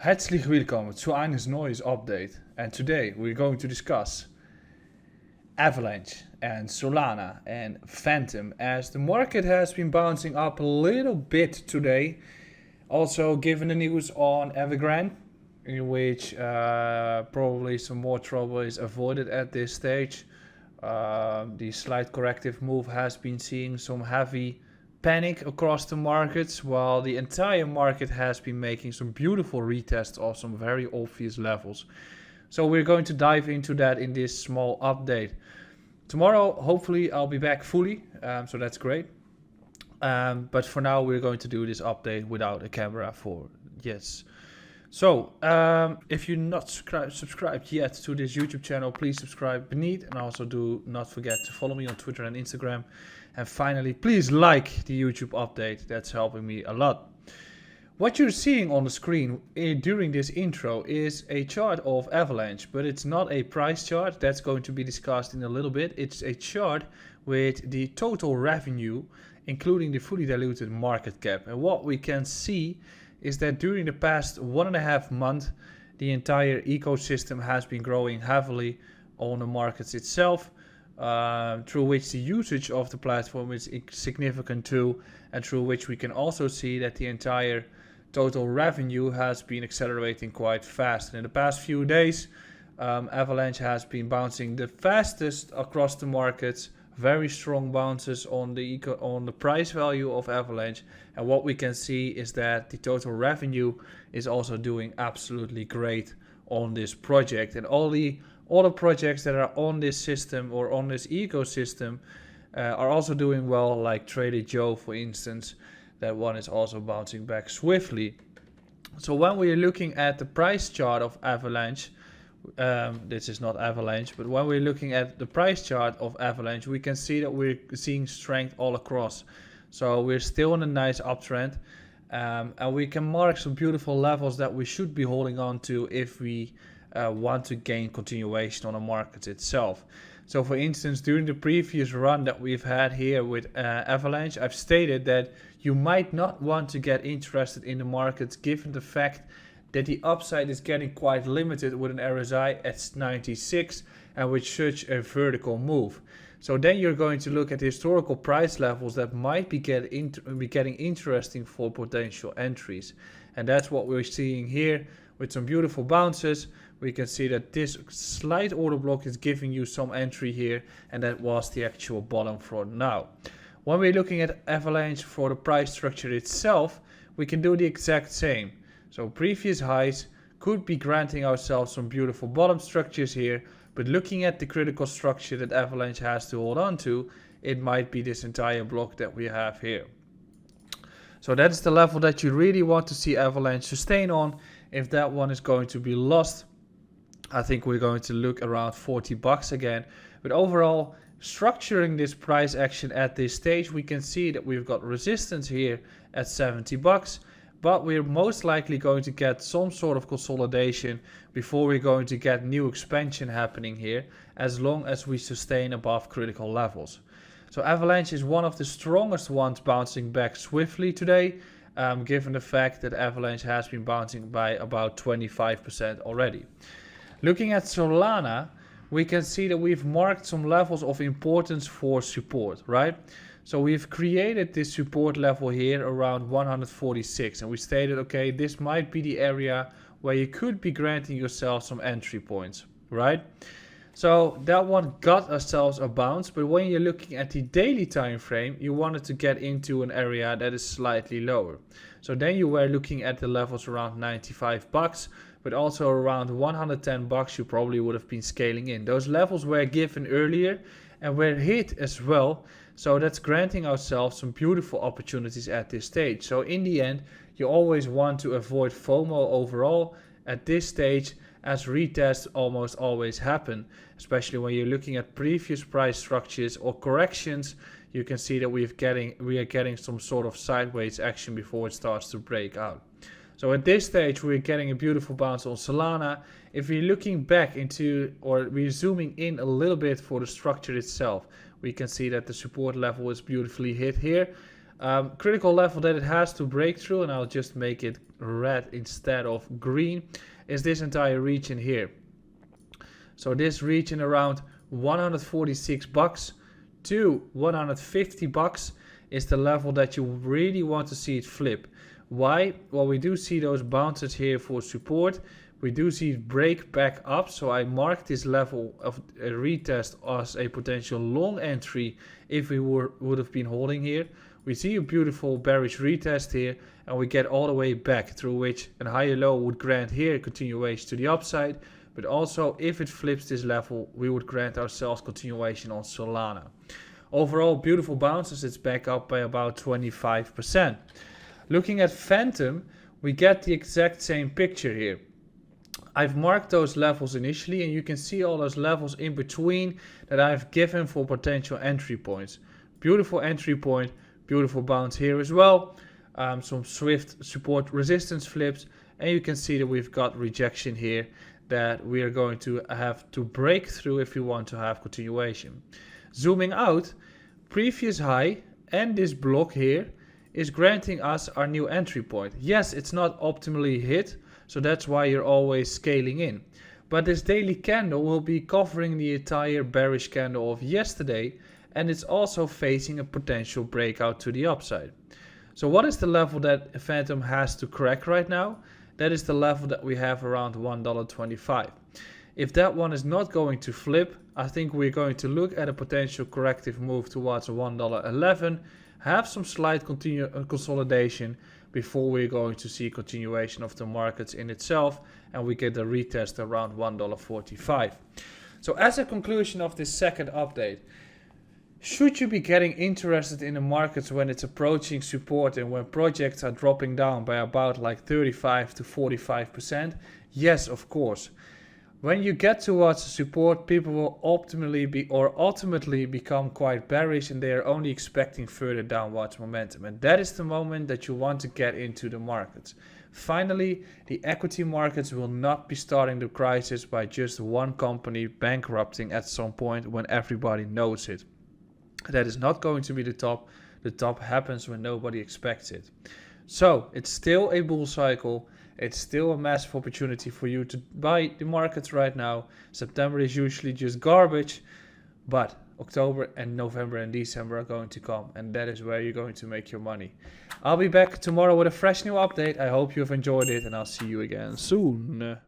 Herzlich willkommen zu eines neues update, and today we're going to discuss Avalanche and Solana and Phantom, as the market has been bouncing up a little bit today. Also given the news on Evergrande, in which probably some more trouble is avoided at this stage. The slight corrective move has been seeing some heavy panic across the markets, while the entire market has been making some beautiful retests of some very obvious levels. So we're going to dive into that in this small update. Tomorrow, hopefully, I'll be back fully, so that's great. But for now, we're going to do this update without a camera for yes. So, if you're not subscribed yet to this YouTube channel, please subscribe beneath, and also do not forget to follow me on Twitter and Instagram. And finally, please like the YouTube update. That's helping me a lot. What you're seeing on the screen during this intro is a chart of Avalanche, but it's not a price chart. That's going to be discussed in a little bit. It's a chart with the total revenue, including the fully diluted market cap. And what we can see is that during the past 1.5 months, the entire ecosystem has been growing heavily on the markets itself, through which the usage of the platform is significant too, and through which we can also see that the entire total revenue has been accelerating quite fast. And in the past few days, Avalanche has been bouncing the fastest across the markets. Very strong bounces on the price value of Avalanche, and what we can see is that the total revenue is also doing absolutely great on this project, and all the other projects that are on this system or on this ecosystem are also doing well, like Trader Joe, for instance. That one is also bouncing back swiftly. So when we are looking at the price chart of Avalanche, this is not Avalanche, but when we're looking at the price chart of Avalanche, we can see that we're seeing strength all across. So we're still in a nice uptrend, and we can mark some beautiful levels that we should be holding on to if we want to gain continuation on the market itself. So for instance, during the previous run that we've had here with Avalanche, I've stated that you might not want to get interested in the markets given the fact that the upside is getting quite limited with an RSI at 96 and with such a vertical move. So then you're going to look at historical price levels that might be getting interesting for potential entries. And that's what we're seeing here with some beautiful bounces. We can see that this slight order block is giving you some entry here, and that was the actual bottom for now. When we're looking at Avalanche for the price structure itself, we can do the exact same. So previous highs could be granting ourselves some beautiful bottom structures here, but looking at the critical structure that Avalanche has to hold on to, it might be this entire block that we have here. So that's the level that you really want to see Avalanche sustain on. If that one is going to be lost, I think we're going to look around $40 again. But overall, structuring this price action at this stage, we can see that we've got resistance here at $70. But we're most likely going to get some sort of consolidation before we're going to get new expansion happening here, as long as we sustain above critical levels. So Avalanche is one of the strongest ones bouncing back swiftly today, given the fact that Avalanche has been bouncing by about 25% already. Looking at Solana, we can see that we've marked some levels of importance for support, right? So we've created this support level here around 146, and we stated, okay, this might be the area where you could be granting yourself some entry points, right? So that one got ourselves a bounce, but when you're looking at the daily time frame, you wanted to get into an area that is slightly lower. So then you were looking at the levels around $95, but also around $110 you probably would have been scaling in. Those levels were given earlier and were hit as well. So that's granting ourselves some beautiful opportunities at this stage. So in the end, you always want to avoid FOMO overall at this stage, as retests almost always happen, especially when you're looking at previous price structures or corrections. You can see that we are getting some sort of sideways action before it starts to break out. So at this stage, we're getting a beautiful bounce on Solana. If we're looking back into, or we're zooming in a little bit for the structure itself, we can see that the support level is beautifully hit here. Critical level that it has to break through, and I'll just make it red instead of green, is this entire region here. So this region around $146 to $150 is the level that you really want to see it flip. Why? Well, we do see those bounces here for support. We do see it break back up, so I marked this level of a retest as a potential long entry if we would have been holding here. We see a beautiful bearish retest here, and we get all the way back, through which a higher low would grant here a continuation to the upside. But also, if it flips this level, we would grant ourselves continuation on Solana. Overall, beautiful bounces. It's back up by about 25%. Looking at Phantom, we get the exact same picture here. I've marked those levels initially, and you can see all those levels in between that I've given for potential entry points. Beautiful entry point, beautiful bounce here as well. Some swift support resistance flips, and you can see that we've got rejection here that we are going to have to break through if we want to have continuation. Zooming out, previous high and this block here is granting us our new entry point. Yes, it's not optimally hit, so that's why you're always scaling in. But this daily candle will be covering the entire bearish candle of yesterday, and it's also facing a potential breakout to the upside. So what is the level that Phantom has to crack right now? That is the level that we have around $1.25. If that one is not going to flip, I think we're going to look at a potential corrective move towards $1.11, have some slight consolidation before we're going to see continuation of the markets in itself, and we get a retest around $1.45. So as a conclusion of this second update, should you be getting interested in the markets when it's approaching support and when projects are dropping down by about like 35 to 45%? Yes, of course. When you get towards support, people will ultimately become quite bearish, and they are only expecting further downwards momentum. And that is the moment that you want to get into the markets. Finally, the equity markets will not be starting the crisis by just one company bankrupting at some point when everybody knows it. That is not going to be the top. The top happens when nobody expects it. So it's still a bull cycle. It's still a massive opportunity for you to buy the markets right now. September is usually just garbage, but October and November and December are going to come, and that is where you're going to make your money. I'll be back tomorrow with a fresh new update. I hope you've enjoyed it, and I'll see you again soon.